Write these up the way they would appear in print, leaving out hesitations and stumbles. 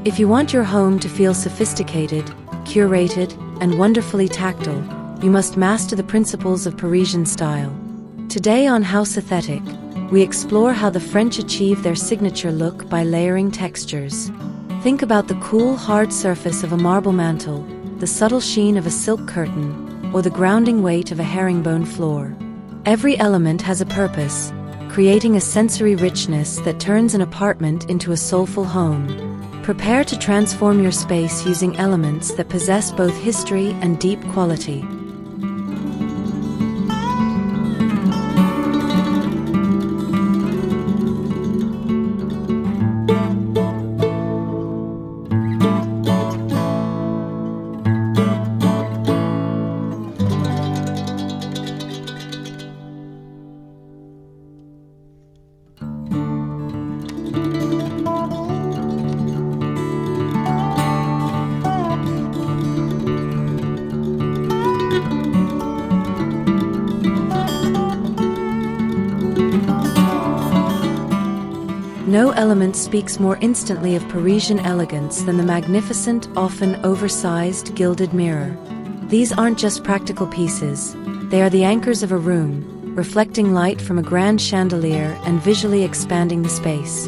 If you want your home to feel sophisticated, curated, and wonderfully tactile, you must master the principles of Parisian style. Today on Housethetic, we explore how the French achieve their signature look by layering textures. Think about the cool, hard surface of a marble mantle, the subtle sheen of a silk curtain, or the grounding weight of a herringbone floor. Every element has a purpose, creating a sensory richness that turns an apartment into a soulful home. Prepare to transform your space using elements that possess both history and deep quality. No element speaks more instantly of Parisian elegance than the magnificent, often oversized, gilded mirror. These aren't just practical pieces, they are the anchors of a room, reflecting light from a grand chandelier and visually expanding the space.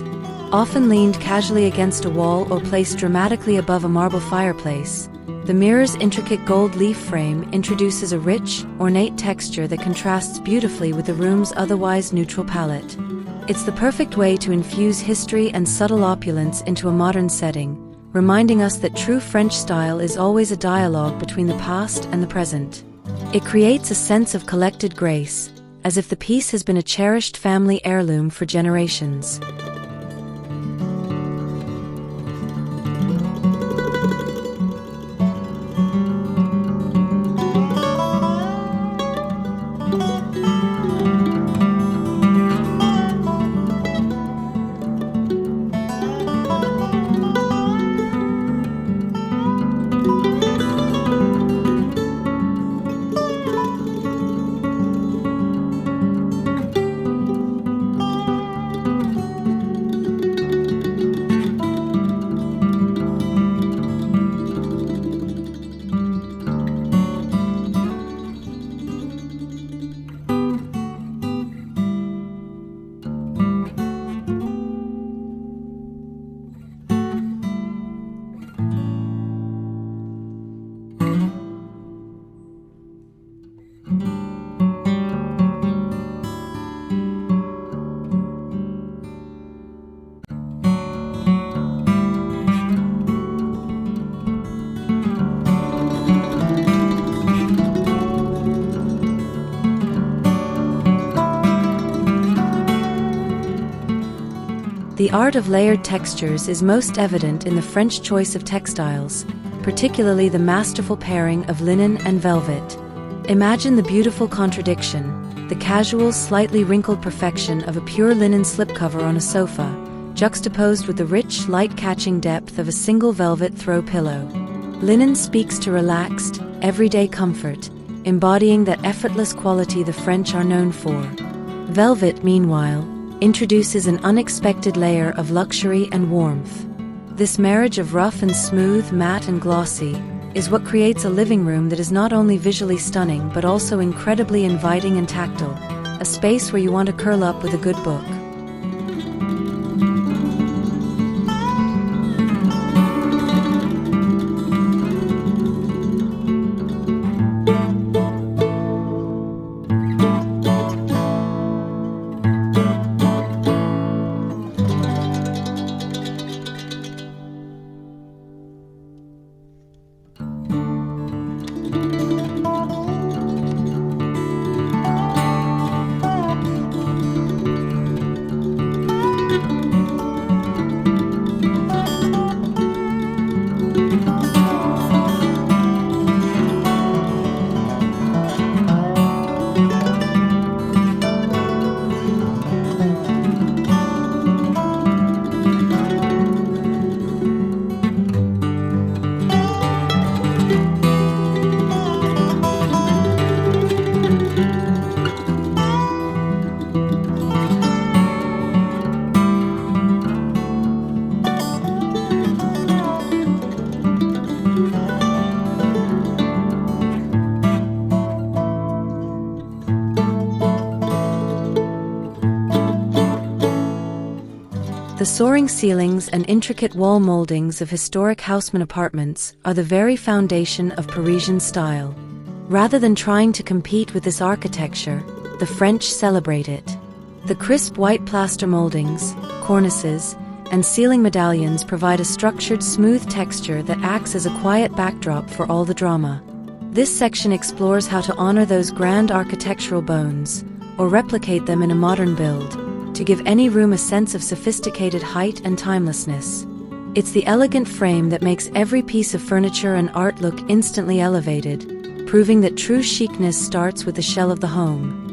Often leaned casually against a wall or placed dramatically above a marble fireplace, the mirror's intricate gold leaf frame introduces a rich, ornate texture that contrasts beautifully with the room's otherwise neutral palette. It's the perfect way to infuse history and subtle opulence into a modern setting, reminding us that true French style is always a dialogue between the past and the present. It creates a sense of collected grace, as if the piece has been a cherished family heirloom for generations. The art of layered textures is most evident in the French choice of textiles, particularly the masterful pairing of linen and velvet. Imagine the beautiful contradiction, the casual, slightly wrinkled perfection of a pure linen slipcover on a sofa, juxtaposed with the rich, light-catching depth of a single velvet throw pillow. Linen speaks to relaxed, everyday comfort, embodying that effortless quality the French are known for. Velvet, meanwhile, introduces an unexpected layer of luxury and warmth. This marriage of rough and smooth, matte and glossy, is what creates a living room that is not only visually stunning but also incredibly inviting and tactile, a space where you want to curl up with a good book. The soaring ceilings and intricate wall moldings of historic Haussmann apartments are the very foundation of Parisian style. Rather than trying to compete with this architecture, the French celebrate it. The crisp white plaster moldings, cornices, and ceiling medallions provide a structured, smooth texture that acts as a quiet backdrop for all the drama. This section explores how to honor those grand architectural bones, or replicate them in a modern build, to give any room a sense of sophisticated height and timelessness. It's the elegant frame that makes every piece of furniture and art look instantly elevated, proving that true chicness starts with the shell of the home.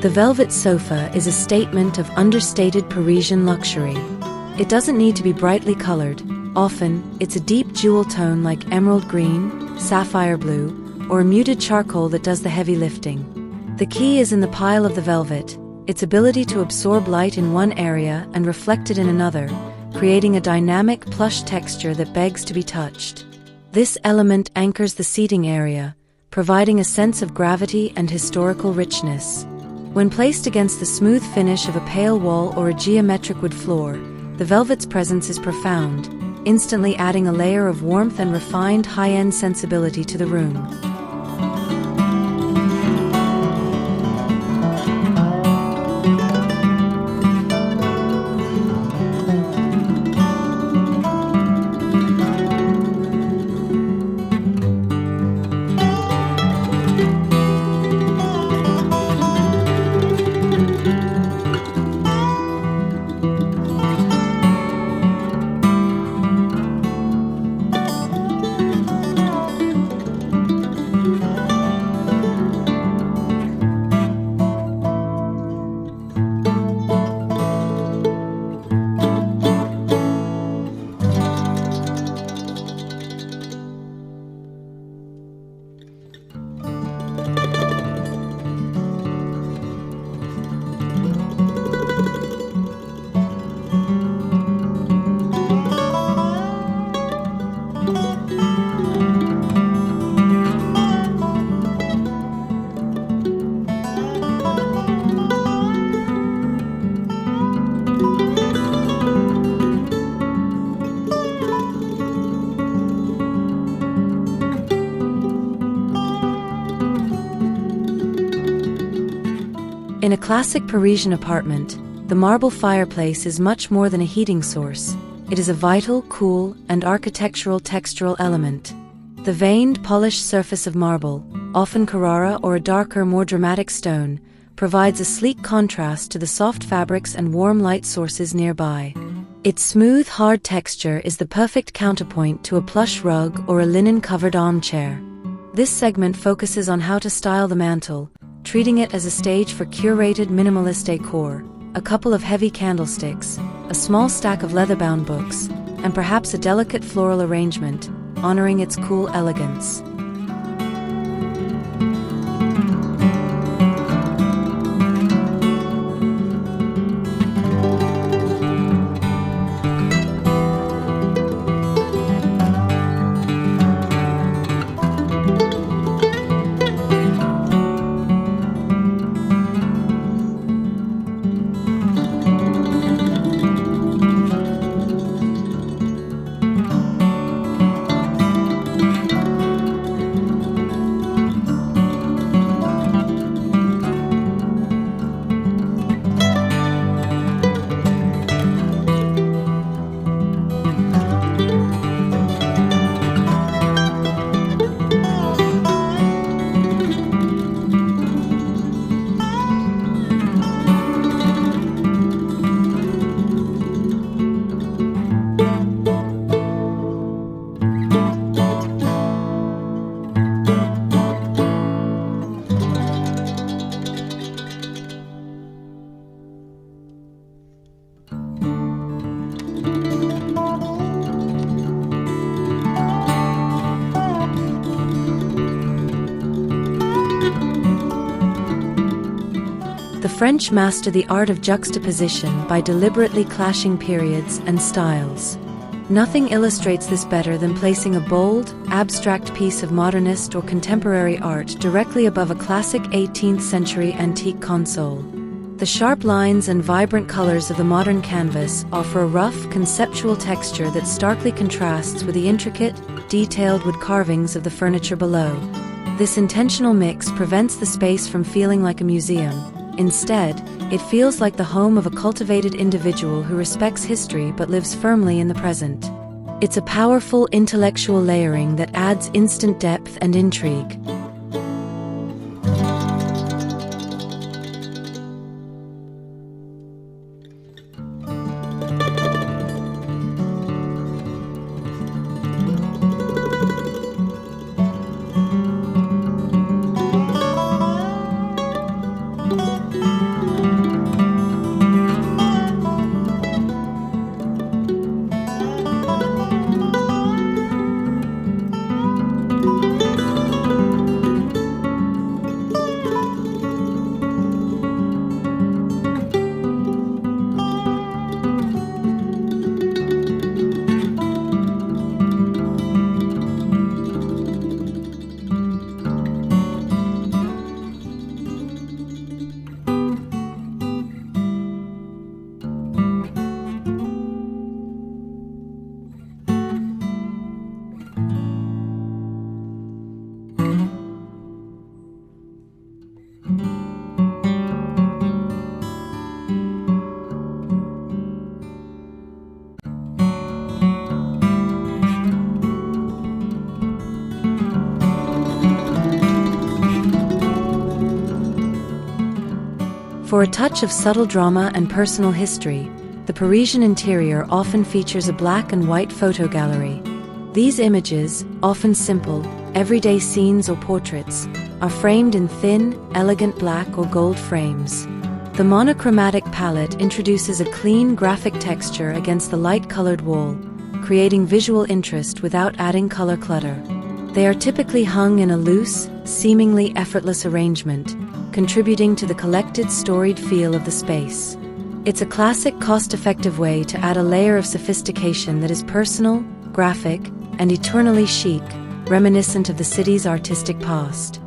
The velvet sofa is a statement of understated Parisian luxury. It doesn't need to be brightly colored. Often, it's a deep jewel tone like emerald green, sapphire blue, or a muted charcoal that does the heavy lifting. The key is in the pile of the velvet, its ability to absorb light in one area and reflect it in another, creating a dynamic, plush texture that begs to be touched. This element anchors the seating area, providing a sense of gravity and historical richness. When placed against the smooth finish of a pale wall or a geometric wood floor, the velvet's presence is profound, instantly adding a layer of warmth and refined high-end sensibility to the room. In a classic Parisian apartment, the marble fireplace is much more than a heating source. It is a vital, cool, and architectural textural element. The veined, polished surface of marble, often Carrara or a darker, more dramatic stone, provides a sleek contrast to the soft fabrics and warm light sources nearby. Its smooth, hard texture is the perfect counterpoint to a plush rug or a linen-covered armchair. This segment focuses on how to style the mantle, treating it as a stage for curated minimalist decor, a couple of heavy candlesticks, a small stack of leather-bound books, and perhaps a delicate floral arrangement, honoring its cool elegance. French master the art of juxtaposition by deliberately clashing periods and styles. Nothing illustrates this better than placing a bold, abstract piece of modernist or contemporary art directly above a classic 18th century antique console. The sharp lines and vibrant colors of the modern canvas offer a rough, conceptual texture that starkly contrasts with the intricate, detailed wood carvings of the furniture below. This intentional mix prevents the space from feeling like a museum. Instead, it feels like the home of a cultivated individual who respects history but lives firmly in the present. It's a powerful intellectual layering that adds instant depth and intrigue. For a touch of subtle drama and personal history, the Parisian interior often features a black and white photo gallery. These images, often simple, everyday scenes or portraits, are framed in thin, elegant black or gold frames. The monochromatic palette introduces a clean, graphic texture against the light-colored wall, creating visual interest without adding color clutter. They are typically hung in a loose, seemingly effortless arrangement, contributing to the collected, storied feel of the space. It's a classic, cost-effective way to add a layer of sophistication that is personal, graphic, and eternally chic, reminiscent of the city's artistic past.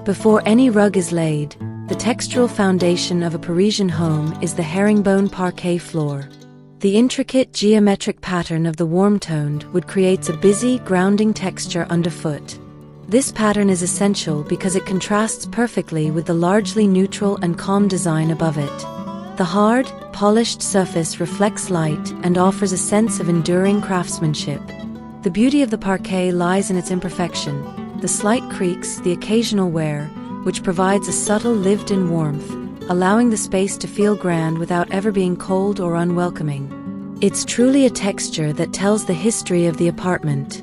Before any rug is laid, the textural foundation of a Parisian home is the herringbone parquet floor. The intricate geometric pattern of the warm-toned wood creates a busy, grounding texture underfoot. This pattern is essential because it contrasts perfectly with the largely neutral and calm design above it. The hard, polished surface reflects light and offers a sense of enduring craftsmanship. The beauty of the parquet lies in its imperfection, the slight creaks, the occasional wear, which provides a subtle lived-in warmth, allowing the space to feel grand without ever being cold or unwelcoming. It's truly a texture that tells the history of the apartment.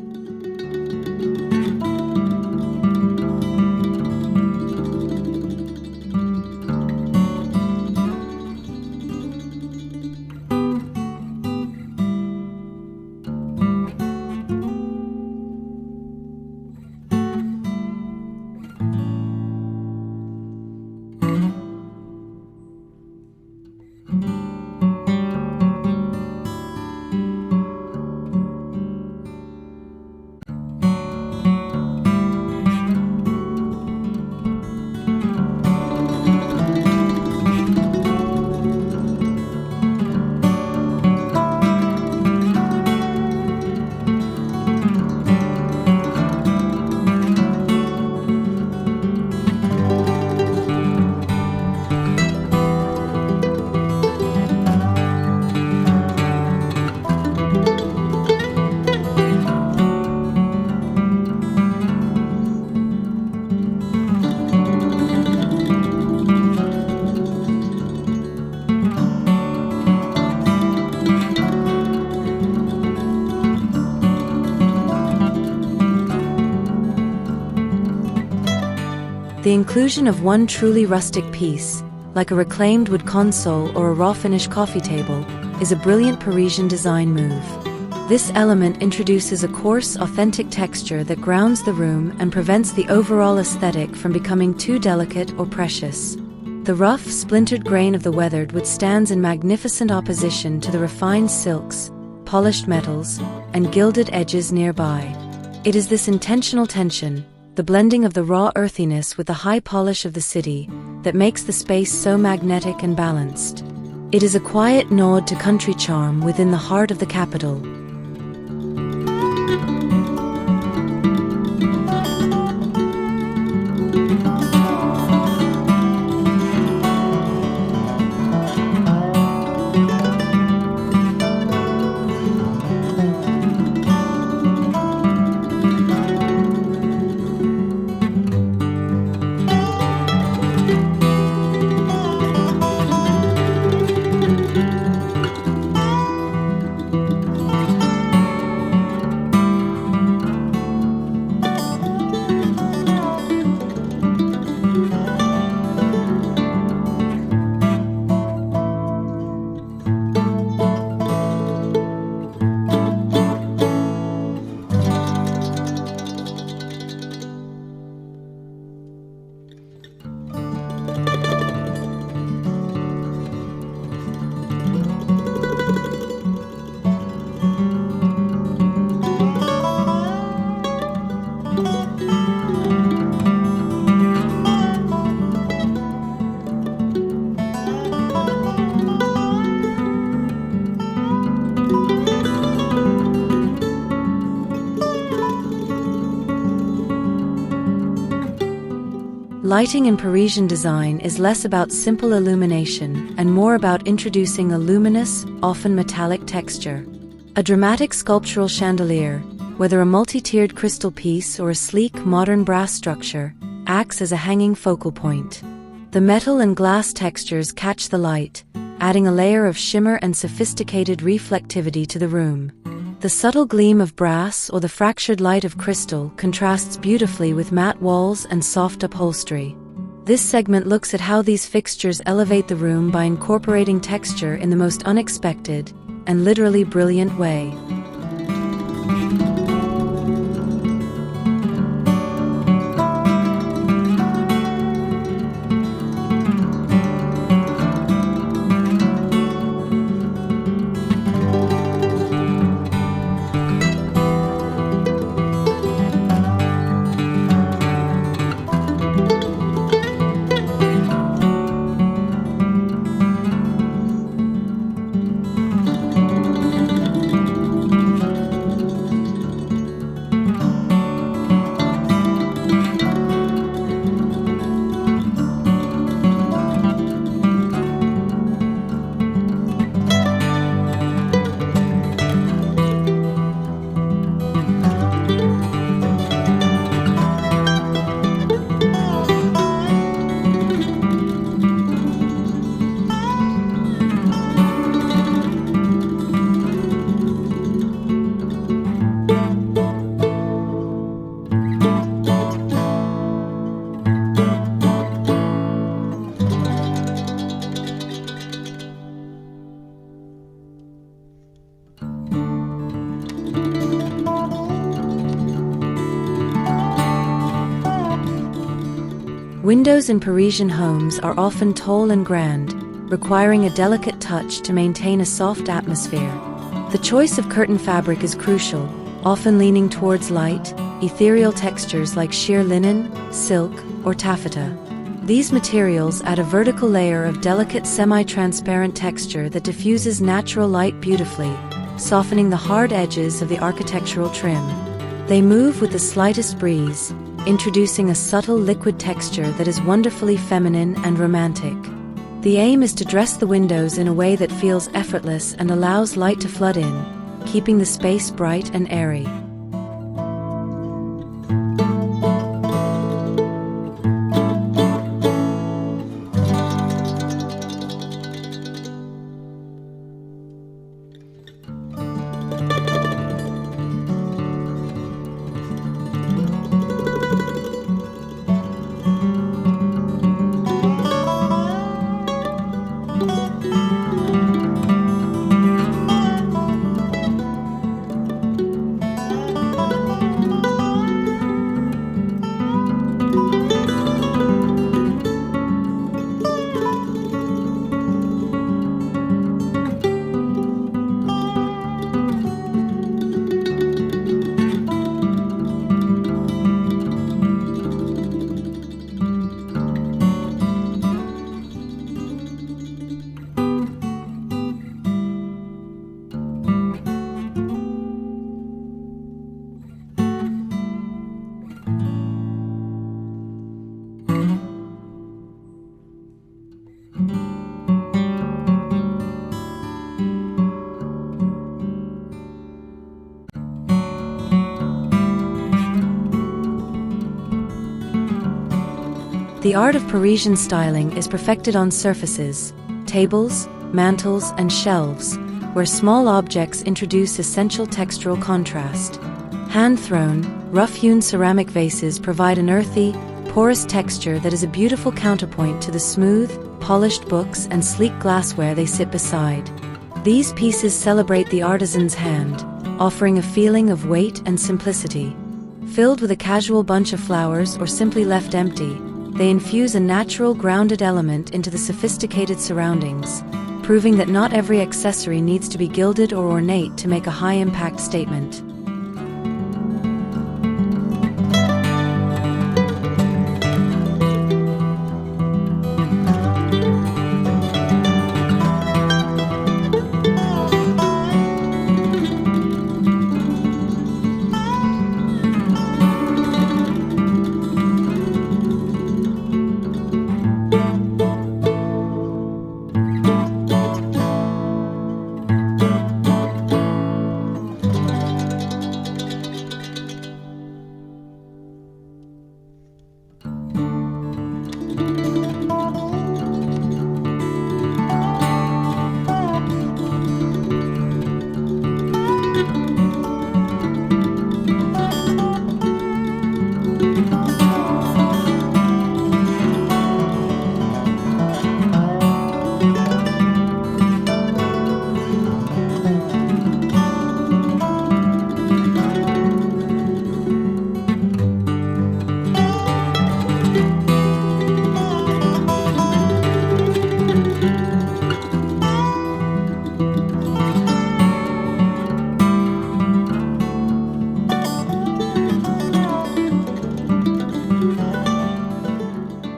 The inclusion of one truly rustic piece, like a reclaimed wood console or a raw-finish coffee table, is a brilliant Parisian design move. This element introduces a coarse, authentic texture that grounds the room and prevents the overall aesthetic from becoming too delicate or precious. The rough, splintered grain of the weathered wood stands in magnificent opposition to the refined silks, polished metals, and gilded edges nearby. It is this intentional tension, the blending of the raw earthiness with the high polish of the city, that makes the space so magnetic and balanced. It is a quiet nod to country charm within the heart of the capital. Lighting in Parisian design is less about simple illumination and more about introducing a luminous, often metallic texture. A dramatic sculptural chandelier, whether a multi-tiered crystal piece or a sleek, modern brass structure, acts as a hanging focal point. The metal and glass textures catch the light, adding a layer of shimmer and sophisticated reflectivity to the room. The subtle gleam of brass or the fractured light of crystal contrasts beautifully with matte walls and soft upholstery. This segment looks at how these fixtures elevate the room by incorporating texture in the most unexpected and literally brilliant way. Windows in Parisian homes are often tall and grand, requiring a delicate touch to maintain a soft atmosphere. The choice of curtain fabric is crucial, often leaning towards light, ethereal textures like sheer linen, silk, or taffeta. These materials add a vertical layer of delicate semi-transparent texture that diffuses natural light beautifully, softening the hard edges of the architectural trim. They move with the slightest breeze, introducing a subtle liquid texture that is wonderfully feminine and romantic. The aim is to dress the windows in a way that feels effortless and allows light to flood in, keeping the space bright and airy. The art of Parisian styling is perfected on surfaces, tables, mantles, and shelves, where small objects introduce essential textural contrast. Hand-thrown, rough-hewn ceramic vases provide an earthy, porous texture that is a beautiful counterpoint to the smooth, polished books and sleek glassware they sit beside. These pieces celebrate the artisan's hand, offering a feeling of weight and simplicity. Filled with a casual bunch of flowers or simply left empty, they infuse a natural, grounded element into the sophisticated surroundings, proving that not every accessory needs to be gilded or ornate to make a high-impact statement.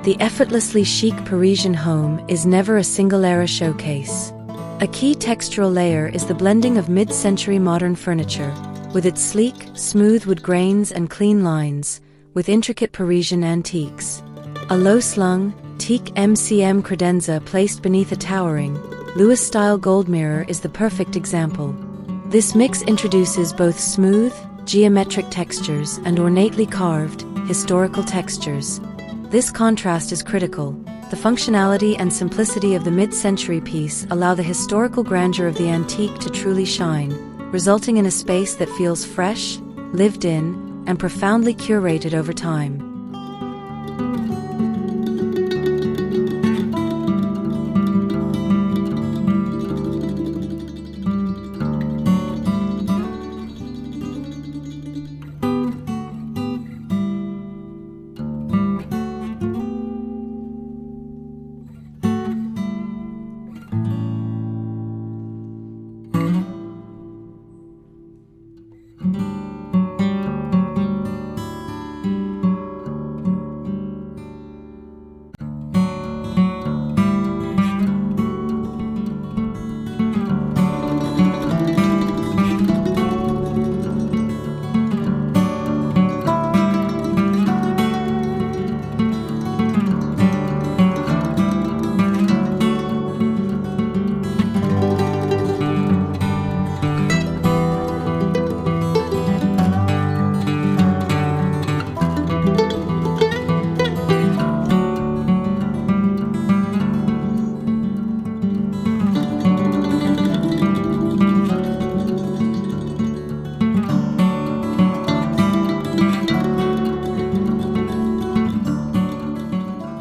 The effortlessly chic Parisian home is never a single-era showcase. A key textural layer is the blending of mid-century modern furniture, with its sleek, smooth wood grains and clean lines, with intricate Parisian antiques. A low-slung, teak MCM credenza placed beneath a towering, Louis-style gold mirror is the perfect example. This mix introduces both smooth, geometric textures and ornately carved, historical textures. This contrast is critical. The functionality and simplicity of the mid-century piece allow the historical grandeur of the antique to truly shine, resulting in a space that feels fresh, lived in, and profoundly curated over time.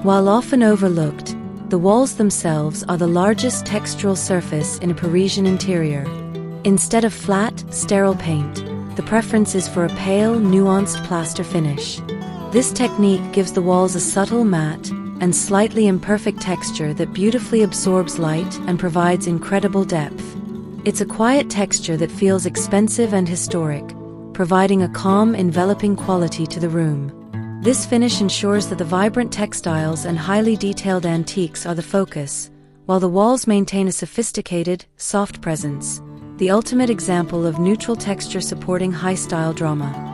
While often overlooked, the walls themselves are the largest textural surface in a Parisian interior. Instead of flat, sterile paint, the preference is for a pale, nuanced plaster finish. This technique gives the walls a subtle matte and slightly imperfect texture that beautifully absorbs light and provides incredible depth. It's a quiet texture that feels expensive and historic, providing a calm, enveloping quality to the room. This finish ensures that the vibrant textiles and highly detailed antiques are the focus, while the walls maintain a sophisticated, soft presence, the ultimate example of neutral texture supporting high-style drama.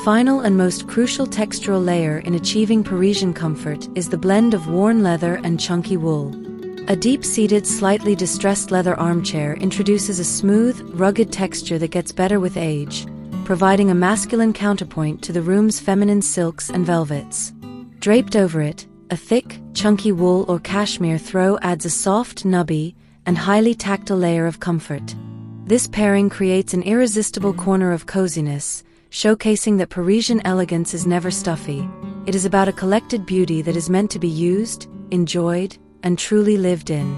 final and most crucial textural layer in achieving Parisian comfort is the blend of worn leather and chunky wool. A deep-seated, slightly distressed leather armchair introduces a smooth, rugged texture that gets better with age, providing a masculine counterpoint to the room's feminine silks and velvets. Draped over it, a thick, chunky wool or cashmere throw adds a soft, nubby, and highly tactile layer of comfort. This pairing creates an irresistible corner of coziness, showcasing that Parisian elegance is never stuffy. It is about a collected beauty that is meant to be used, enjoyed, and truly lived in.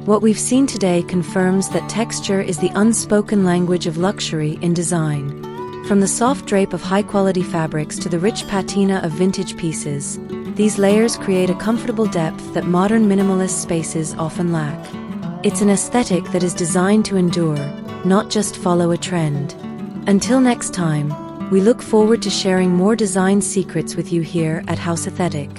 What we've seen today confirms that texture is the unspoken language of luxury in design. From the soft drape of high-quality fabrics to the rich patina of vintage pieces, these layers create a comfortable depth that modern minimalist spaces often lack. It's an aesthetic that is designed to endure, not just follow a trend. Until next time, we look forward to sharing more design secrets with you here at Housethetic.